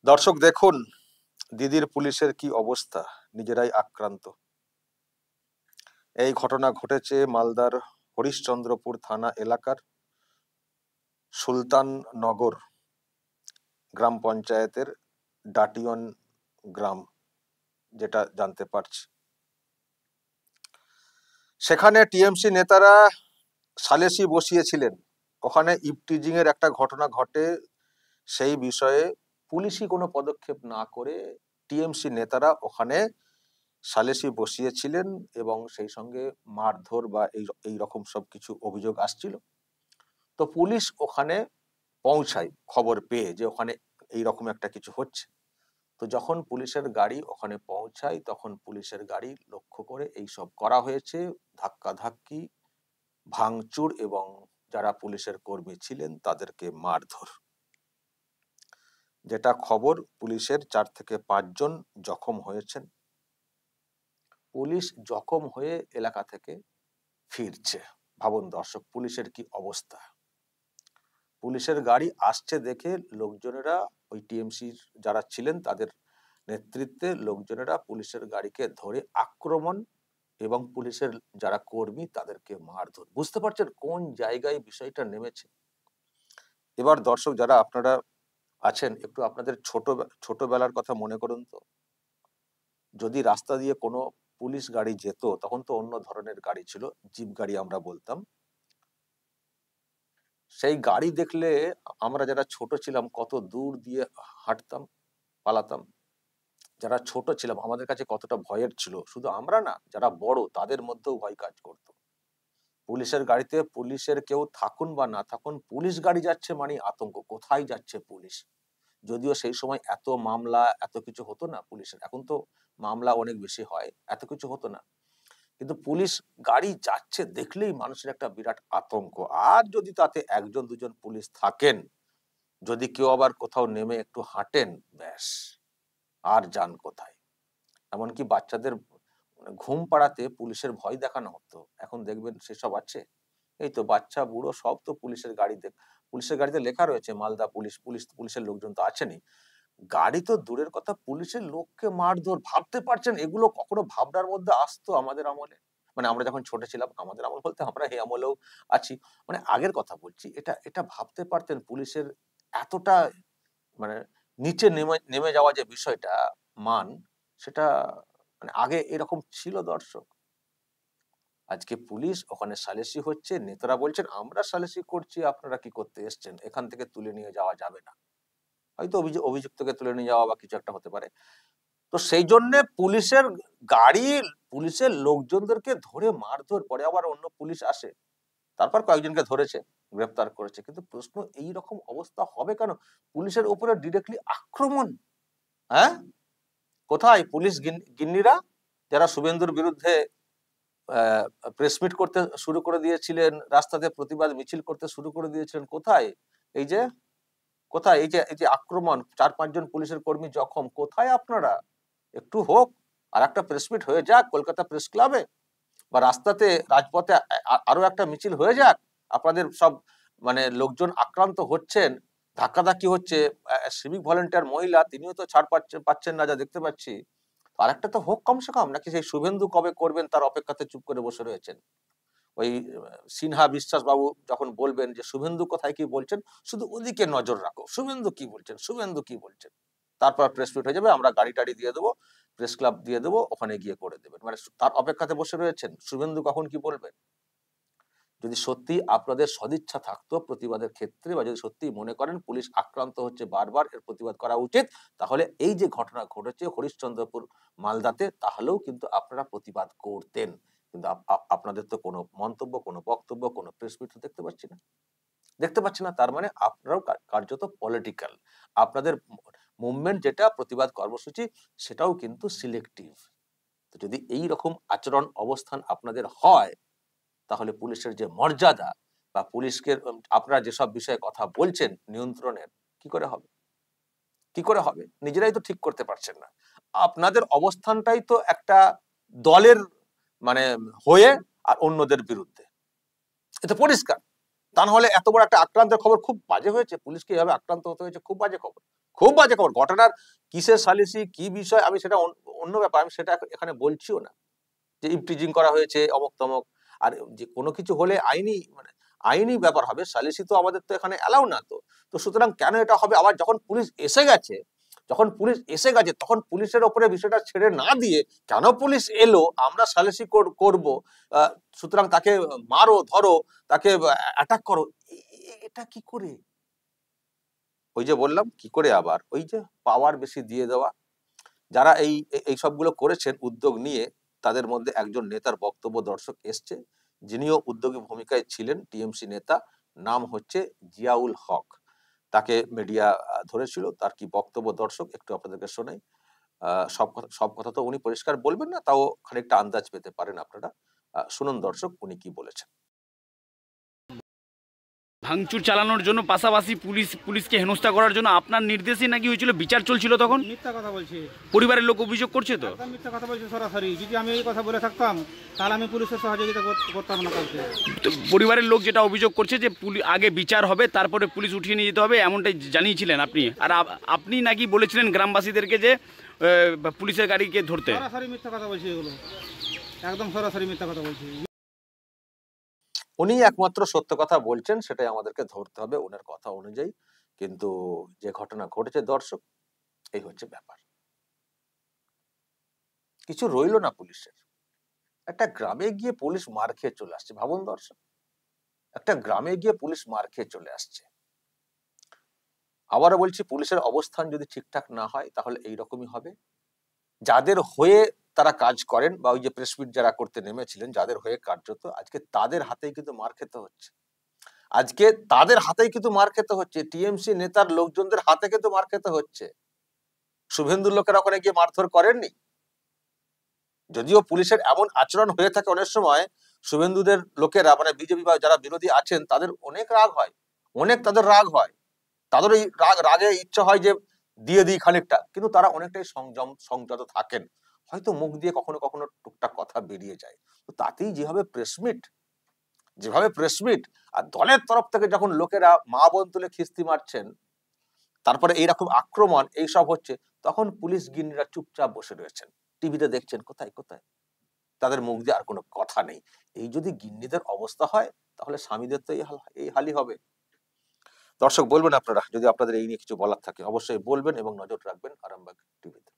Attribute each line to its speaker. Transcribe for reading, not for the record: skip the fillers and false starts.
Speaker 1: দর্শক দেখুন দিদির পুলিশের কি অবস্থা, নিজেরাই আক্রান্ত। এই ঘটনা ঘটেছে মালদার হরিশ্চন্দ্রপুর থানা এলাকার সুলতাননগর গ্রাম পঞ্চায়েতের ডাটিয়ন গ্রাম, যেটা জানতে পারছি। সেখানে টিএমসি নেতারা সালেসি বসিয়েছিলেন। ওখানে ইভটিজিং এর একটা ঘটনা ঘটে, সেই বিষয়ে পুলিশই কোনো পদক্ষেপ না করে টিএমসি নেতারা ওখানে সালেসি বসিয়েছিলেন এবং সেই সঙ্গে মারধর বা এই রকম সব কিছু অভিযোগ আসছিল। তো পুলিশ ওখানে পৌঁছায় খবর পেয়ে যে ওখানে এইরকম একটা কিছু হচ্ছে। তো যখন পুলিশের গাড়ি ওখানে পৌঁছায় তখন পুলিশের গাড়ি লক্ষ্য করে এই সব করা হয়েছে, ধাক্কাধাক্কি, ভাঙচুর এবং যারা পুলিশের কর্মী ছিলেন তাদেরকে মারধর। যেটা খবর, পুলিশের 4 থেকে 5 জন জখম হয়েছেন। পুলিশ জখম হয়ে এলাকা থেকে ফিরছে। ভাবুন দর্শক, পুলিশের কি অবস্থা। পুলিশের গাড়ি আসছে দেখে লোকজনেরা, ওই টিএমসির যারা ছিলেন তাদের নেতৃত্বে লোকজনেরা পুলিশের গাড়িকে ধরে আক্রমণ এবং পুলিশের যারা কর্মী তাদেরকে মারধর। বুঝতে পারছেন কোন জায়গায় বিষয়টা নেমেছে। এবার দর্শক যারা আপনারা আছেন, একটু আপনাদের ছোটবেলার কথা মনে করুন তো। যদি রাস্তা দিয়ে কোনো পুলিশ গাড়ি যেত, তখন তো অন্য ধরনের গাড়ি ছিল, জিপ গাড়ি আমরা বলতাম। সেই গাড়ি দেখলে আমরা যারা ছোট ছিলাম কত দূর দিয়ে হাঁটতাম, পালাতাম। যারা ছোট ছিলাম আমাদের কাছে কতটা ভয়ের ছিল, শুধু আমরা না, যারা বড় তাদের মধ্যেও ভয় কাজ করতো। পুলিশের গাড়িতে পুলিশের কেউ থাকুন বা না থাকুন, পুলিশ গাড়ি যাচ্ছে মানে আতঙ্ক, কোথায় যাচ্ছে পুলিশ। যদিও সেই সময় এত মামলা এত কিছু হতো না পুলিশের, এখন তো মামলা অনেক বেশি হয়, এত কিছু হতো না। কিন্তু পুলিশ গাড়ি যাচ্ছে দেখলেই মানুষের একটা বিরাট আতঙ্ক। আর যদি তাতে 1 জন 2 জন পুলিশ থাকেন, যদি কেউ আবার কোথাও নেমে একটু হাঁটেন, ব্যাস আর যান কোথায়। এমনকি বাচ্চাদের ঘুম পাড়াতে পুলিশের ভয় দেখানো হতো, এখন দেখবেন সেসব আছে। এই তো বাচ্চা বুড়ো সব তো পুলিশের গাড়িতে লেখা রয়েছে মালদা পুলিশ, পুলিশের লোকজন তো আছেনই। গাড়ি তো দূরের কথা, পুলিশের লোককে মারধর। ভাবতে পারছেন এগুলো কখনো ভাবনার মধ্যে আসতো আমাদের আমলে? মানে আমরা যখন ছোট ছিলাম, আমাদের আমল বলতে আমরা এই আমলেও আছি, মানে আগের কথা বলছি, এটা ভাবতে পারতেন পুলিশের এতটা মানে নিচে নেমে যাওয়া যে বিষয়টা, মান, সেটা মানে আগে এরকম ছিল দর্শক? আজকে পুলিশ ওখানে সালিসি হচ্ছে, নেতারা বলছেন আমরা সালিসি করছি, আপনারা কি করতে এসছেন, এখান থেকে তুলে নিয়ে যাওয়া যাবে না। হয়তো অভিযুক্তকে তুলে নিয়ে যাওয়া বা কিছু একটা হতে পারে। তো সেই জন্য পুলিশের গাড়ি, পুলিশের লোকজনদেরকে ধরে মারধর, পরে আবার অন্য পুলিশ আসে, তারপর কয়েকজনকে ধরেছে, গ্রেফতার করেছে। কিন্তু প্রশ্ন, এই রকম অবস্থা হবে কেন? পুলিশের উপরে ডিরেক্টলি আক্রমণ। হ্যাঁ, কোথায় পুলিশ গিন্নিরা যারা শুভেন্দুর বিরুদ্ধে প্রেস মিট করতে শুরু করে দিয়েছিলেন, রাস্তাতে প্রতিবাদ মিছিল করতে শুরু করে দিয়েছিলেন, কোথায়? এই যে কোথায় এই যে আক্রমণ, 4-5 জন পুলিশের কর্মী জখম, কোথায় আপনারা? একটু হোক, আর একটা প্রেস মিট হয়ে যাক কলকাতা প্রেস ক্লাবে বা রাস্তাতে রাজপথে, আরো একটা মিছিল হয়ে যাক। আপনাদের সব মানে লোকজন আক্রান্ত হচ্ছেন, ধাক্কাধাক্কি হচ্ছে, সিভিক ভলেন্টিয়ার মহিলা তিনিও তো ছাড় পাচ্ছেন না যা দেখতে পাচ্ছি। আর একটা তো হোক কমসে কম, নাকি সেই শুভেন্দু কবে করবেন তার অপেক্ষাতে চুপ করে বসে রয়েছেন? ওই সিনহা বিশ্বাস বাবু যখন বলবেন যে শুভেন্দু কোথায় কি বলছেন, শুধু ওদিকে নজর রাখো, শুভেন্দু কি বলছেন, শুভেন্দু কি বলছেন। তারপর প্রেস মিট হয়ে যাবে, আমরা গাড়ি টাড়ি দিয়ে দেবো, প্রেস ক্লাব দিয়ে দেবো, ওখানে গিয়ে করে দেবেন। মানে তার অপেক্ষাতে বসে রয়েছেন শুভেন্দু কখন কি বলবেন। যদি সত্যি আপনাদের সদিচ্ছা থাকতো প্রতিবাদের ক্ষেত্রে, বা যদি সত্যি মনে করেন পুলিশ আক্রান্ত হচ্ছে বারবার, এর প্রতিবাদ করা উচিত, তাহলে এই যে ঘটনা ঘটেছে হরিশ্চন্দ্রপুর মালদাতে, তাহলেও কিন্তু আপনারা প্রতিবাদ করতেন। কিন্তু আপনাদের তো কোনো মন্তব্য, কোনো বক্তব্য, কোনো প্রেস মিট দেখতে পাচ্ছি না, দেখতে পাচ্ছি না। তার মানে আপনারাও কার্যত পলিটিক্যাল। আপনাদের মুভমেন্ট যেটা প্রতিবাদ কর্মসূচি, সেটাও কিন্তু সিলেক্টিভ। তো যদি এই রকম আচরণ অবস্থান আপনাদের হয়, তাহলে পুলিশের যে মর্যাদা, বা পুলিশকে আপনারা যেসব বিষয়ে কথা বলছেন নিয়ন্ত্রণের, কি করে হবে, কি করে হবে? নিজেরাই তো ঠিক করতে পারছেন না। আপনাদের অবস্থানটাই তো একটা দলের মানে হয়ে আর অন্যদের বিরুদ্ধে, এটা পরিষ্কার। তা না হলে এত বড় একটা আক্রান্তের খবর, খুব বাজে হয়েছে, পুলিশকে এভাবে আক্রান্ত হতে হয়েছে, খুব বাজে খবর, খুব বাজে খবর। ঘটনার কিসের সালিসি, কি বিষয়, আমি সেটা অন্য ব্যাপার, আমি সেটা এখানে বলছিও না যে ইপটিজিং করা হয়েছে অমুক তমক। আর যে কোনো কিছু হলে আইনি মানে আইনি ব্যাপার হবে, সালিসি তো আমাদের তো এখানে অ্যালাউ না। তো তো সুতরাং কেন এটা হবে? আবার যখন পুলিশ এসে গেছে, যখন পুলিশ এসে গেছে, তখন পুলিশের ওপরে বিষয়টা ছেড়ে না দিয়ে, কেন পুলিশ এলো, আমরা সালিসি করব, সুতরাং তাকে মারো, ধরো, তাকে অ্যাটাক করো, এটা কি করে? ওই যে বললাম কি করে, আবার ওই যে পাওয়ার বেশি দিয়ে দেওয়া। যারা এই সবগুলো করেছেন উদ্যোগ নিয়ে, তাদের মধ্যে একজন নেতার বক্তব্য দর্শক এসছে, যিনিও উদ্যোগী ভূমিকায় ছিলেন, টিএমসি নেতা, নাম হচ্ছে জিয়াউল হক। তাকে মিডিয়া ধরেছিল, তার কি বক্তব্য দর্শক একটু আপনাদেরকে শোনাই। সব কথা তো উনি পরিষ্কার বলবেন না, তাও খানিকটা আন্দাজ পেতে পারেন আপনারা। শুনুন দর্শক, উনি কি বলেছেন।
Speaker 2: ভাঙচুর চালানোর জন্য, পাশাপাশি পুলিশকে হেনস্থা করার জন্য আপনার নির্দেশে নাকি হয়েছিল, বিচার চলছিল তখন।
Speaker 3: মিথ্যা কথা বলছি,
Speaker 2: পরিবারের লোক অভিযোগ করছে তো।
Speaker 3: একদম মিথ্যা কথা বলছি সরাসরি। যদি আমি এই কথা বলে থাকতাম, তাহলে আমি পুলিশের সহযোগিতা করতাম না কাউকে।
Speaker 2: তো পরিবারের লোক যেটা অভিযোগ করছে যে আগে বিচার হবে, তারপরে পুলিশ উঠিয়ে নিয়ে যেতে হবে, এমনটাই জানিয়েছিলেন আপনি। আর আপনি নাকি বলেছিলেন গ্রামবাসীদেরকে যে পুলিশের গাড়িকে ধরতে।
Speaker 3: সরাসরি মিথ্যা কথা বলছি, এগুলো একদম সরাসরি মিথ্যা কথা বলছি।
Speaker 1: উনি একমাত্র সত্য কথা বলছেন, সেটাই আমাদেরকে ধরতে হবে ওনার কথা অনুযায়ী। কিন্তু যে ঘটনা ঘটেছে দর্শক, এই হচ্ছে ব্যাপার। কিছু রইলো না পুলিশের। একটা গ্রামে গিয়ে পুলিশ মার খেয়ে চলে আসছে, ভাবুন দর্শক, একটা গ্রামে গিয়ে পুলিশ মার খেয়ে চলে আসছে। আবারও বলছি, পুলিশের অবস্থান যদি ঠিকঠাক না হয়, তাহলে এইরকমই হবে। যাদের হয়ে তারা কাজ করেন, বা ওই যে প্রেস মিট যারা করতে নেমেছিলেন, যাদের হয়ে কার্যত, আজকে তাদের হাতেই কিন্তু মার খেতে হচ্ছে। আজকে তাদের হাতেই কিন্তু মার খেতে হচ্ছে, টিএমসি নেতার লোকজনদের হাতে কিন্তু মার খেতে হচ্ছে। শুভেন্দুর লোকেরা ওখানে গিয়ে মারধর করেননি। যদিও পুলিশের এমন আচরণ হয়ে থাকে অনেক সময়, শুভেন্দুদের লোকেরা মানে বিজেপি বা যারা বিরোধী আছেন, তাদের অনেক রাগ হয়, অনেক তাদের রাগ হয়, তাদের এই রাগে ইচ্ছা হয় যে দিয়ে দিই খানিকটা, কিন্তু তারা অনেকটাই সংযত থাকেন। হয়তো মুখ দিয়ে কখনো কখনো টুকটাক কথা বেরিয়ে যায়। তো তাতেই যেভাবে প্রেসমিট আর দলের তরফ থেকে যখন লোকেরা মা বোন তুলে খিস্তি মারছেন, তারপরে এইরকম আক্রমণ এইসব হচ্ছে, তখন পুলিশ গিন্নিরা চুপচাপ বসে রয়েছেন, টিভিতে দেখছেন কোথায় কোথায়, তাদের মুখ দিয়ে আর কোনো কথা নেই। এই যদি গিন্নিদের অবস্থা হয়, তাহলে স্বামীদের তো এই হালই হবে। দর্শক বলবেন আপনারা, যদি আপনাদের এই নিয়ে কিছু বলার থাকে অবশ্যই বলবেন, এবং নজর রাখবেন আরামবাগ টিভিতে।